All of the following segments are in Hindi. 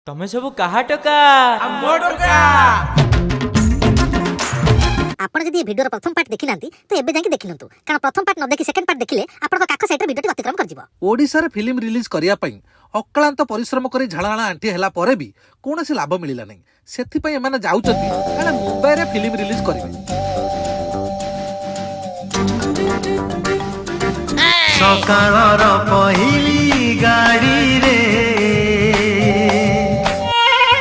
तमे सब कहा टका आपण जदि भिडियो प्रथम पार्ट देखि नांती तो एबे जाके देखिनंतु कारण प्रथम पार्ट न देखि सेकंड पार्ट देखिले आपण काख साइड रे भिडियोटी अतिक्रम कर जिवो। ओडिसा रे फिल्म रिलीज करिया पई अक्लांत परिश्रम करी झाळाळा आंटी हैला परे भी कोनोसी लाभ मिलिला नै। सेथि पई एमाने जाउचती काला मुंबई रे फिल्म रिलीज करिवे। सकाळर पहिली गाडी रे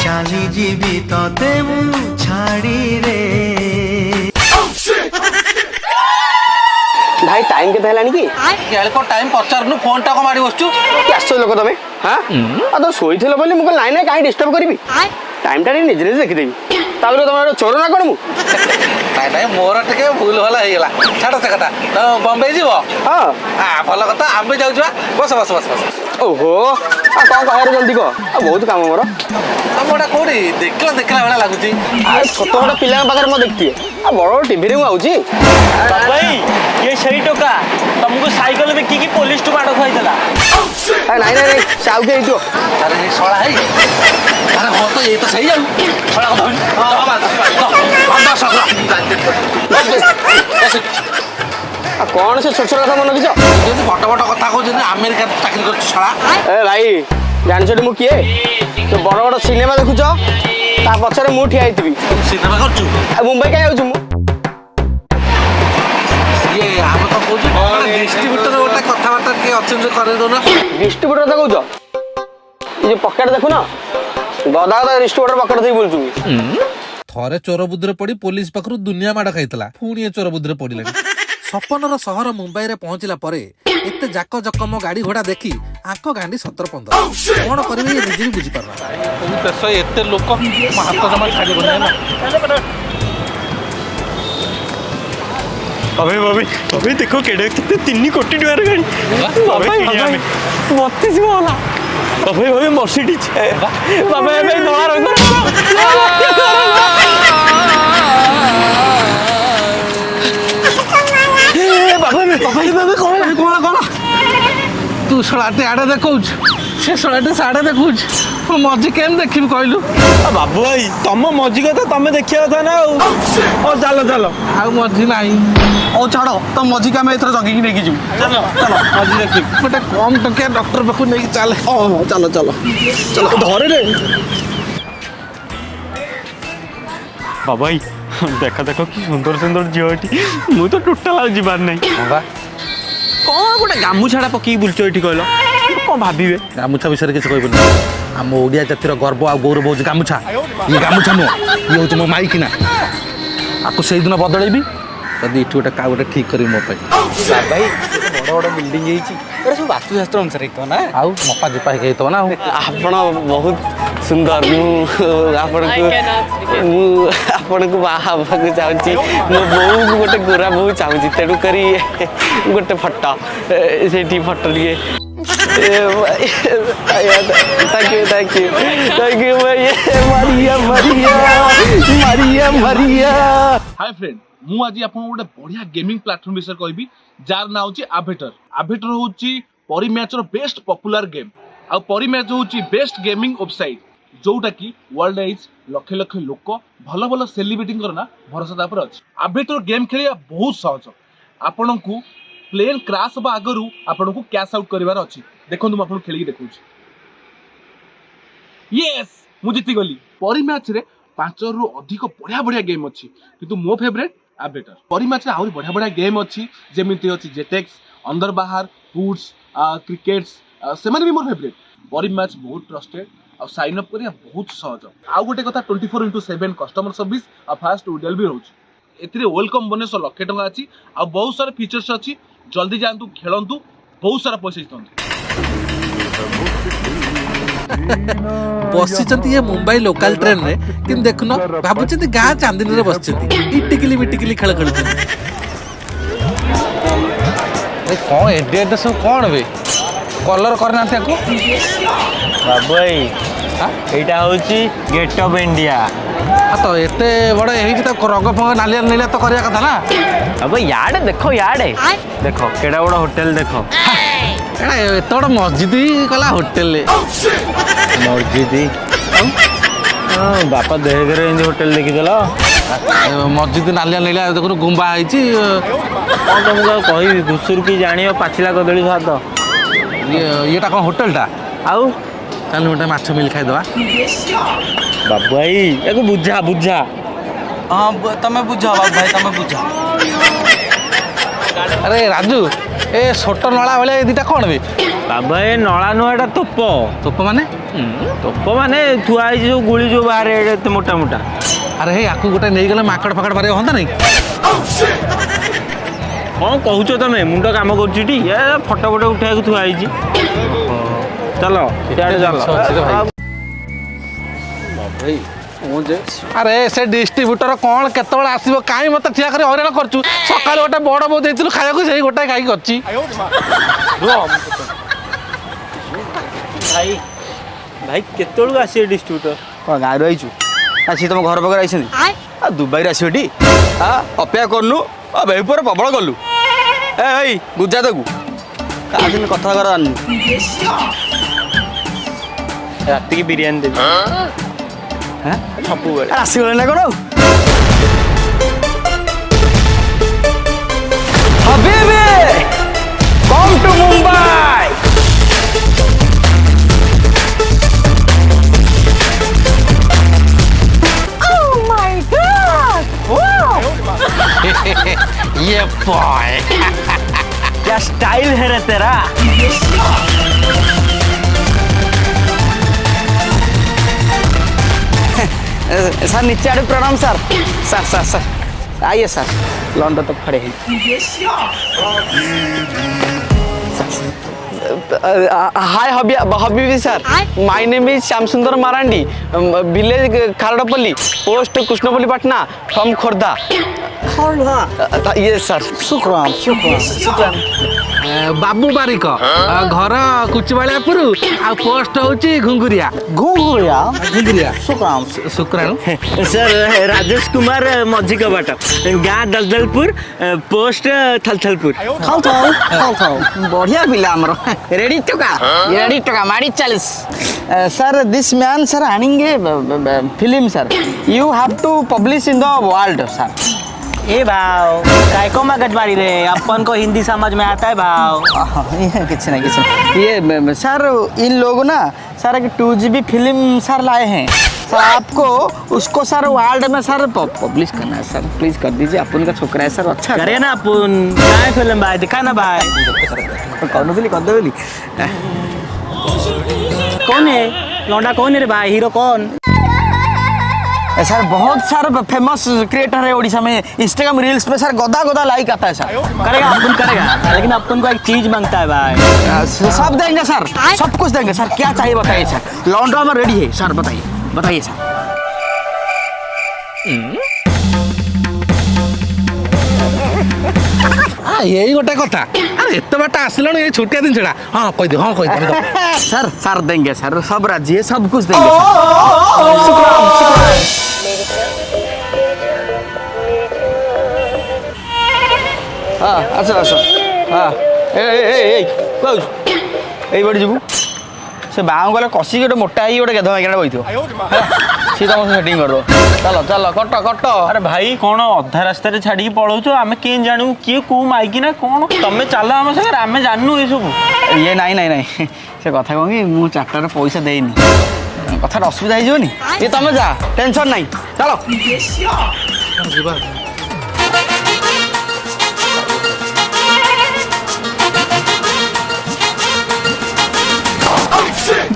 चाली जीवी तते मु छाड़ी रे। भाई टाइम केते हेलानी की यार को टाइम पचारनु फोन टा को मारी बसचु कि आसो लोक तमे हां आ तो सोइथिलो बोली मुको लाइन नै काई डिस्टर्ब करबी टाइम टा निजे निजे देखि देबी ताबरे तमरो चोर ना कोन मु नाइ नाइ मोर टके भूल होला हे गेला छाड़ से कथा तो बॉम्बे जीवो हां आ भलो कथा आबे जाउ छुआ बस बस बस बस ओहो आ को कहरे जल्दी को आ बहुत काम मोर तमोडा कोडी देखला देखला वाला लागुची आ छोट छोट पिला पाकर म देखती आ बड़ टीवी रे आउची भाई ये सही टका तुमको साइकिल में की पुलिस टू माडो खाई देला। आ नहीं नहीं साउ के इतो अरे ये सोळा है अरे हो तो ये तो सही जाऊ सोळा को धन हां बस आ कौन से छोट छोट कथा मन किछ जे फटो फटो कथा को जे अमेरिका चाकरी कर सोळा ए भाई जान छटी मु किए तो बड़ बड़ सिनेमा देखुछ ता पछरे मु ठिया आइतबी सिनेमा करचु आ मुंबई का आउछु मु ये हम तो कहू डिस्ट्रीब्यूटर गोटा कथा बार्ता के अचेंज करे दो ना डिस्ट्रीब्यूटर ता कहूछ ये पॉकेट देखु ना गदा गदा डिस्ट्रीब्यूटर पॉकेट देई बोलछु थरे चोर बुद्रे पड़ी पुलिस पाखरु दुनिया माडा खाइतला पुणी चोर बुद्रे पड़िला सपनर सहर मुंबई रे पहुंचला परे एते जाक जकम गाड़ी घोड़ा देखी आंख गांडी 17-15 कोन करबे ये निजे बुझी परना देश एते लोक हाथ जमा छाडी बने ना अबे बाबे अबे देखो केडे कितने 3 कोटी डर गाड़ी बाबे इंडिया में 32 वाला अबे बाबे मर्सिडीज बाबे अबे धोला रंग बाबा तू सड़ाटे आड़े देखौछ से सड़ाटे साड़े देखौछ मजी केम देखिब कहलु बाबू भाई तुम मजी कथा तुम देखिया था ना ओ चलो चलो आ मजी नाही ओ छाड़ो तो मजी का मैं इथर जगी नेकी जू चलो चलो मजी देखिब गोटे कम टके डॉक्टर पाखु नै चले ओ चलो चलो चलो धरे रे बाबा भाई देखा देखो कि सुंदर सुंदर झीटी मु तो टोटाल आ जीवार नहीं कौन गोटे गामुछाड़ा पकई बुलचो ये कहल कौन भावे गामुछा विषय किसी कहबनी आम ओडिया जातिर गर्व आ गौरव हूँ गामुछा ये गामुछा नुह ये हूँ मो माइकिना आपको से दिन बदलैबी जदि इठी गोटे का गोटे ठीक करी मो भाई बड़ बड़ बिल्डिंग एटा सब वास्तुशास्त्र अनुसार हेतो ना आउ मपा जिपा हेतो ना आपण बहुत सुंदर आपण को बाहा भाग चाहूची मो बहु गोटे गोरा बहु चाहूची तेडु करी गोटे फोटो सेठी फोटो लिए thank you Maria Maria Maria Maria. Hi friend मु आज आपन गोटे बढ़िया गेमिंग प्लेटफॉर्म विषय कहबी जार ना होची आभेटर आभेटर होची परी मैच रो बेस्ट पॉपुलर गेम आ परी मैच होची बेस्ट गेमिंग वेबसाइट जोटा कि वर्ल्ड वाइज लक्ष लक्ष लोक भल भल सेलिब्रिटी करना भरोसा तापर अछि। आभेटर गेम खेलिया बहुत सहज आपन को प्लेन क्रैश बा आगरु आपन को कैश आउट करिवार अछि देखंतु म आपन खेली देखौछि यस मु जिति गली परी मैच रे 5 रु अधिक बढ़िया बढ़िया गेम अछि किंतु मो फेवरेट आभेटर परी मैच रे आहुरी बढ़िया बढ़िया गेम अछि जेमिति अछि जेटेक्स अंदर बाहर फूड्स क्रिकेट्स से माने भी मोर फेवरेट परी मैच बहुत ट्रस्टेड आ साइन अप करिया बहुत सहज आ गोटे कथा 24/7 कस्टमर सर्विस आ फास्ट विड्रॉल भी रहउछि एथिरे वेलकम बोनस लक्षे टका अछि आ बहुत सारा फीचर्स अछि जल्दी जानतु खेलंतु बहुत सारा पैसा जितंतु बसिचंती ये मुंबई लोकल ट्रेन रे किन देखुनो भाबुचंती गां चांदनी रे बसचंती इटिकिली मिटिकिली खेल खेलुचंती ए कोन एडेट सब कोन बे कलर करना ताको बाबू भाई एटा होची गेट ऑफ इंडिया तो एते बड़े हेई त रंग फंग नालिया नीला तो करिया कथा ना अब याडे देखो केडा बड़ा होटल देखो एड़ा एतोड़ मस्जिद कला होटल ले मस्जिद ବାପା ଦେଖରେ ଏମିତି ହୋଟେଲ ଦେଖିଦେଲ ମସଜିଦ ନାଲିଆ ନାଲିଆ ଦେଖୁନ ଗୁମ୍ବା ହେଇଛି। କ'ଣ ତମକୁ ଆଉ କହିବି ଘୁଷୁରୁ କି ଜାଣିବ ପାଚିଲା କଦଳୀ ସ୍ୱାଦ। ଇଏଟା କ'ଣ ହୋଟେଲଟା? ଆଉ ଚାଲୁ ଗୋଟେ ମାଛ ମିଲ୍ ଖାଇଦେବା। ବାବୁ ଭାଇ ୟାକୁ ବୁଝା ବୁଝା। ହଁ ତମେ ବୁଝ ବାବୁ ଭାଇ ତମେ ବୁଝ। ଆରେ ରାଜୁ ଏ ଛୋଟ ନଳା ଭଳିଆ ଏ ଦୁଇଟା କ'ଣ ବେ? ବାବୁ ଏ ନଳା ନୁହଁ ଏଟା ତୋପ। ତୋପ ମାନେ? ତୋପ ମାନେ ଥୁଆ ହେଇଛି ସବୁ ଗୁଳି ଯୋଉ ବାହାରେ ଏତେ ମୋଟା ମୋଟା। ଆରେ ହେଇ ଆକୁ ଗୋଟେ ନେଇଗଲେ ମାଙ୍କଡ଼ ଫାକଡ଼ ମାରିବା ହନ୍ତା ନାଇଁ? କ'ଣ କହୁଛ ତମେ? ମୁଣ୍ଡ କାମ କରୁଛି ଟି? ଏ ଫଟୋ ଫଟୋ ଉଠେଇବାକୁ ଥୁଆ ହେଇଛି। ଚାଲ ସିଆଡ଼େ ଚାଲ। ଆରେ ସେ ଡିଷ୍ଟ୍ରିବ୍ୟୁଟର କ'ଣ କେତେବେଳେ ଆସିବ କାହିଁ ମତେ ଠିଆ କରି ହଇରାଣ କରୁଛୁ? ସକାଳୁ ଗୋଟେ ବଡ଼ ବୋଉ ଦେଇଥିଲୁ ଖାଇବାକୁ ସେଇ ଗୋଟାଏ ଖାଇକି ଅଛି। ଭାଇ ଭାଇ କେତେବେଳକୁ ଆସିବେ ଡିଷ୍ଟ୍ରିବ୍ୟୁଟର? କ'ଣ ଗାଁରୁ ଆଇଛୁ? ଆସି ତମ ଘର ପାଖରେ ଆଇଛନ୍ତି? ଆଉ ଦୁବାଇରୁ ଆସିବ ଟି? ଅପେକ୍ଷା କରୁନୁ ବେହୁ ପରେ ପ୍ରବଳ ଗଲୁ। ଏଇ ବୁଝା ତାକୁ କାହା ଦିନ କଥା କର ଆଣିନି। ରାତିକି ବିରିୟାନୀ ଦେବି ସବୁବେଳେ। ଆସିଗଲେ ନା କ'ଣ ଆଉ? ହବିବି କମ୍ ଟୁ ମୁମ୍ବାଇ। ये बॉय क्या स्टाइल है रे तेरा। सर नीचे आड़े प्रणाम सर। सर सर सर आइए सर लॉन्डो तक खड़े हैं। हाय हबीबी sir my name is Shyam Sundar Marandi village Kharadpalli post Krishnapalli Patna from Khordha. ये सर शुक्रान शुक्रान शुक्रान। बाबू बारिक घर कुचबाड़ियापुर आ पोस्ट होची घुंगुरिया। घुंगुरिया घुंगुरिया शुक्रान शुक्राणु। सर राजेश कुमार मझी कबाट गाँ दलदलपुर पोस्ट थलथलपुर। खाऊ बढ़िया पिला आमर रेडी टका माड़ी 40। सर दिस मैन सर आनेंगे film sir you have to publish in the world sir. ए भाव काय को मगजमारी रे अपन को हिंदी समझ में आता है भाव। ये किसी नहीं ये सर इन लोगों ना सर एक 2GB फिल्म सर लाए हैं सर आपको उसको सर वर्ल्ड में सर पब्लिश करना है सर प्लीज कर दीजिए अपन का छोकरा है सर अच्छा करे ना अपन काय फिल्म भाई दिखा ना भाई कौन बोली कर दो बोली कौन है लौंडा कौन है रे भाई हीरो कौन सर बहुत सारे फेमस क्रिएटर है उड़ीसा में इंस्टाग्राम रील्स पे सर गोदा गोदा लाइक आता है सर करेगा अपन करेगा लेकिन अपन को एक चीज मांगता है भाई सब देंगे सर सब कुछ देंगे सर क्या चाहिए बताइए सर लॉन्ड्रा में रेडी है सर बताइए बताइए सर यही गोटे कथा अरे एत बाट आसलाण ये छोटिया दिन छड़ा हाँ कह दे हाँ कह दे सर सर देंगे सर सब राजी है सब कुछ देंगे हाँ अच्छा अच्छा हाँ এই বাড়ি যাবু সে বাঁ গলে কষি গোটে মোটা হয়ে গোটে গেধ মাইকিনা বইথিব সে तुम सेटिंग कर दो चलो चलो कट कट अरे भाई कौन अधा रास्ता छाड़ी पलाऊच आम के जानू किए को माइकी ना कौन तमें चल आम सागर आम जानू ये सब ये नाई नाई नाई से कथा कह कि मुझे चार्टार पैसा देनी कथा असुविधा हो ये तुम जा टेंशन नाई चलो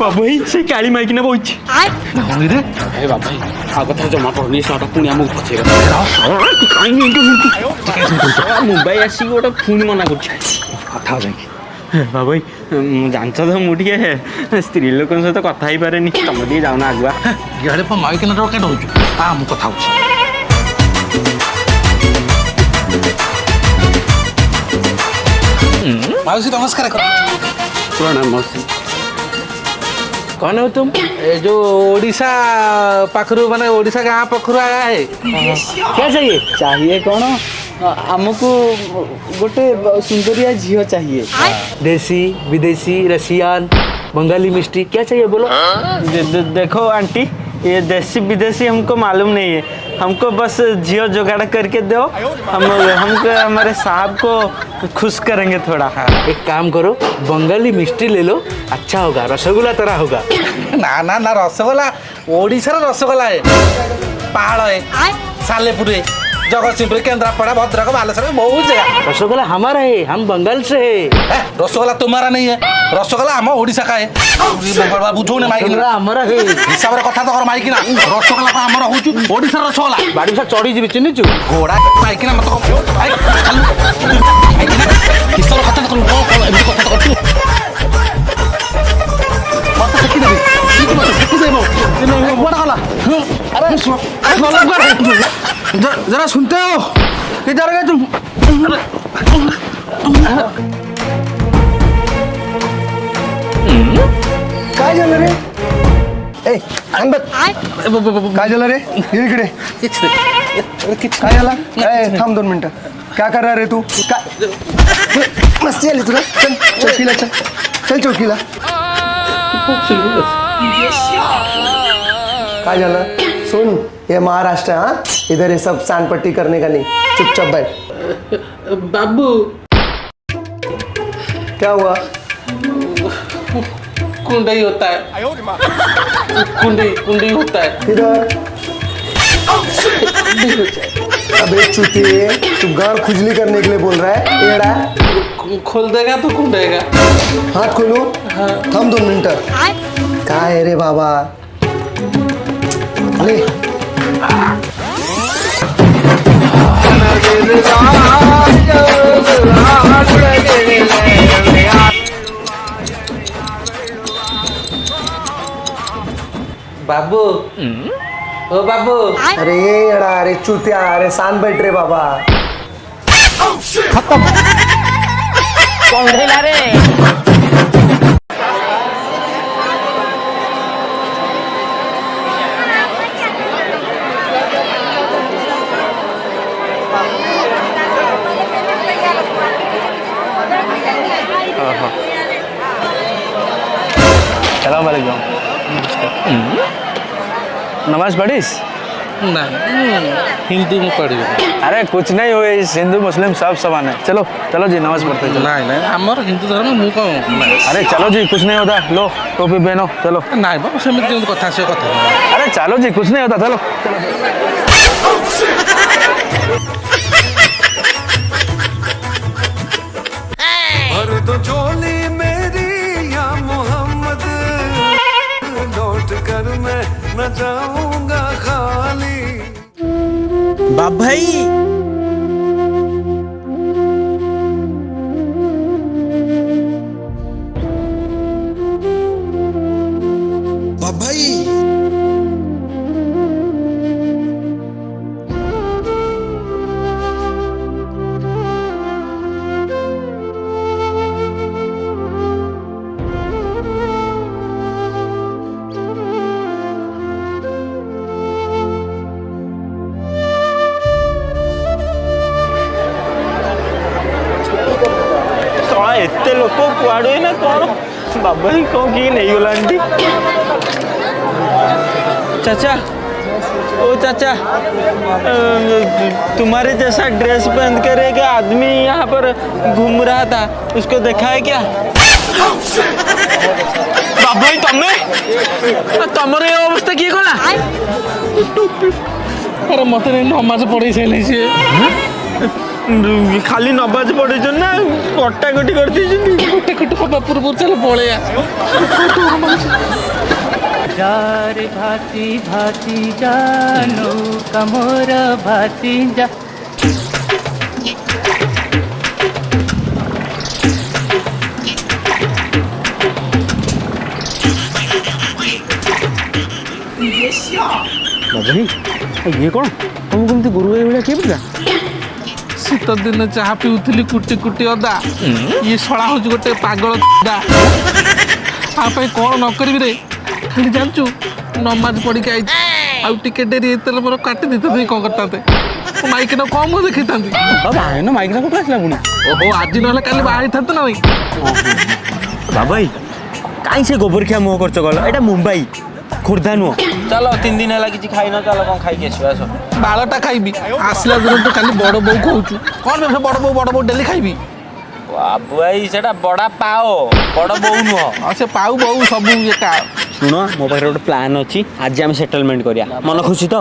बाबू से काली माइकी बोच मुंबई आसिक गोटे पुणी मना कर बाबू जानच तो मुझे स्त्री लोक सहित कथा ही पारे तुम टे जाऊना आगुआ इे माइकिन क्या डर मुझे कथा माउसी नमस्कार प्रणाम मौसी कौन हो तुम ए जो ओडिशा पाखरु माने ओडिशा गाँव पाखरु आया है क्या चाहिए चाहिए कौन हमको गोटे सुंदरिया झील चाहिए देसी विदेशी रशियन बंगाली मिष्टी क्या चाहिए बोलो। देखो आंटी, ये देसी विदेशी हमको मालूम नहीं है, हमको बस जियो जुगाड़ करके दो, हमको हमारे साहब को खुश करेंगे थोड़ा। एक काम करो, बंगाली मिष्टी ले लो, अच्छा होगा, रसगुल्ला तरह होगा। ना ना ना रसगोला ओडिशार रसगोला है, पहाड़ है, सालेपुर है, जगतसिंहपुर, केंद्रापड़ा, भद्रक, बालेश्वर में बहुत जगह। रसगुल्ला हमारा है, हम बंगाल से है। रसगोला तुम्हारा नहीं है, रसगोला हम ओडिशा का है। बुझौने माइक रसगुल्ला हमारा है। हिसाब रे कथा तो कर माइक ना, रसगोला को हमर होचु ओडिसा रसगोला। बाड़ी से चढ़ी जी चिन्हिचु घोड़ा माइक ना मत को भाई हिसाब रे कथा तो कर एमती कथा तो कर मत देखि दे मत देखि दे मो बड़ा गला। अरे सुन, जरा सुनते हो किधर गए तुम? काय झालं रे? ए थांब काय झालं रे? ये इकडे काय झाला? काय थांब 2 मिनिटं. क्या कर रहा रे तू? मस्ती आली तुला? चल चौकीला चल, चल चौकीला. काय झालं? सुन, ये महाराष्ट्र है, हाँ? इधर ये सब सांडपट्टी करने का नहीं, चुपचाप बैठ. बाबू क्या हुआ? कुंडई होता है, कुंडई होता है। किधर? अबे चूतिए, तू गांड खुजली करने के लिए बोल रहा है? एड़ा खोल देगा तो कुंडेगा। हाथ खोलू? थांब 2 मिनिटं. काय आहे रे बाबा? ले बाबू ओ बाबू, अरे येडा, अरे चुत्या, अरे सांड बैठ रे बाबा. सलाम वालेकुम। नमाज पढ़ीस? नहीं हिंदू में पढ़ी। अरे कुछ नहीं हुए, इस हिंदू मुस्लिम सब समान है। चलो चलो जी, नमाज पढ़ते चलो। नहीं नहीं हमार हिंदू धर्म मु कौन? अरे चलो जी, कुछ नहीं होता, लो टोपी पहनो, चलो। नहीं बाबा सेମିତି कथा से कथा. अरे चलो जी, कुछ नहीं होता, चलो। भर दो झोली मेरी या मोहम्मद, लौट कर मैं न जाऊंगा खाली. बाप भाई, एते लोक कुआड़े ना कौन बाबा ही कौन किए नहीं गला आंटी। चाचा, ओ चाचा, तुम्हारे जैसा ड्रेस पहन कर एक आदमी यहाँ पर घूम रहा था, उसको देखा है क्या? बाबा ही तमरे अवस्था किए कला? अरे मत नमाज पढ़ी से खाली नमाज पढ़े ना कटाकटी करते कटाकटी हवा पूर्व चल पड़े जार भाती भाती जानो कमोर भाती जा। ये कौन तुमको कमती गुरु भाई किए पिला? शीत दिन चाह पीउली कुटी कुटी अदा, ये शला हूँ गोटे पागल कौन न करी रे, खाली जानचु नमाज पढ़ी के आई डेरी होते मोर काटी देते कौन करते माइक न कम देखी था माइक ना आसला पुणी। ओहो आज ना काली बाहरी था ना भाई। बाबा कहीं से गोबरखिया मुह करछ गल एटा मुंबई खुर्दा नुह चलो 3 दिन है किसी खाई न चलो कौन खाई के आस बालटा खाइबी आसला दिन तो खाली बड़ बो कहूचु कौन बे बड़ बो डेली खाइबी बाबू भाई सेटा बड़ा पाओ बड़ बोउ नुह से पाऊ बहु सब एका सुन मो पाखे गोटे प्लान अच्छी आज आम सेटलमेंट करिया मन खुशी तो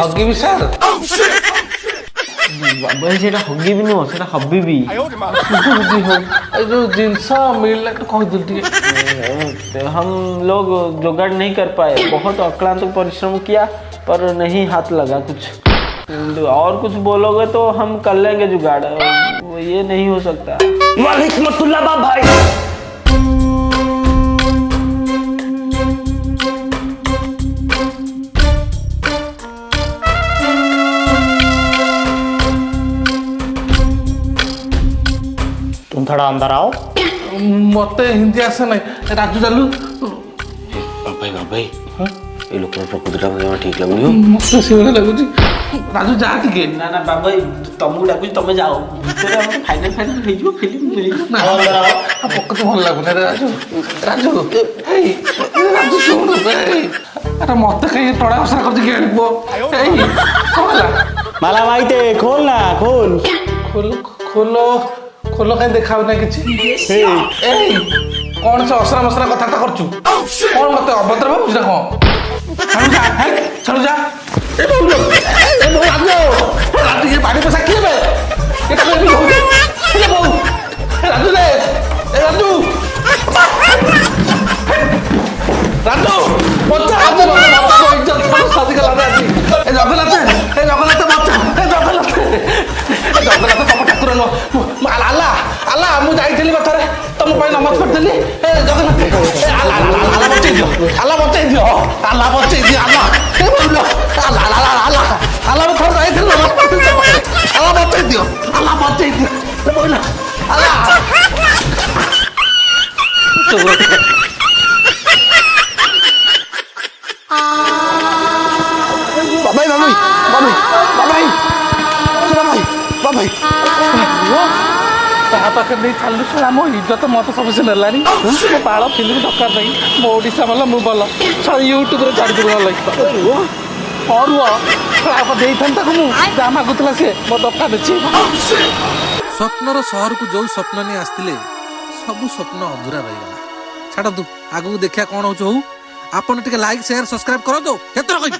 हगी भी सर बाबू भाई सेटा हगी भी नुह सेटा हबी भी जो जिनस मिलला तो कह दिल टिके हम लोग जुगाड़ नहीं कर पाए बहुत अक्लांत परिश्रम किया पर नहीं हाथ लगा कुछ और कुछ बोलोगे तो हम कर लेंगे जुगाड़ ये नहीं हो सकता वालेकुमुस्सलाम भाई तुम थोड़ा अंदर आओ। मते हिंदी आसे नहीं राजू चालू भाई भाई ये लोक प्रकृतिटा जमा ठीक लगुनी हो मते सेवले लागुची राजू जा टिके ना ना बाबा तुमको डाकुची तुम जाओ भितर हम फाइनल हे जो फिल्म मिली ना अंदर आओ पक्का तो भल लागुने राजू राजू ए राजू सुन बे अरे मते कहीं टड़ा असर कर दिखे आनिबो ए होला माला भाई ते खोल ना खोल खोलो खोलो कहीं देखाव ना किछि ए कौन से असरा मसरा कथा करछु कौन मते अभद्र भाबुछ ना कौन चलो जा ए बाबू राजू ये पानी पे साकी है ये तो भी हो गया ये बाबू राजू ले ए राजू राजू बच्चा राजू बाबू इज्जत पर शादी कर लाना ए जगन्नाथ बच्चा ए जगन्नाथ तम ठाकुर नो आला आला मु जाइथिली कथरे तम पय नमस्कार करथिली ए जगन्नाथ ए आला बच्चे दियो आला बच्चे दियो आला बच्चे दियो आला ए बोलो आला आला मैं थोड़ा जाइथिली नमस्कार करथिली आला बच्चे दियो ए बोलो आला बाबाई ता पाखे नहीं चालू छा मो इज्जत मत सब से नेलानी मो बाल फिल्म दरकार नहीं मो ओडिशा वाला मु बोल छा यूट्यूब रे छाड़ देबो लाइक और वो आप देई थंता को मु दामा गुतला से मो दरकार अछि स्वप्नर शहर को जो स्वप्न नहीं आस्तिले सब स्वप्न अधूरा रही गला छाड़ तू आगु देखिया कोन होछ हो आपन टिके लाइक शेयर सब्सक्राइब करो तो केतर कहि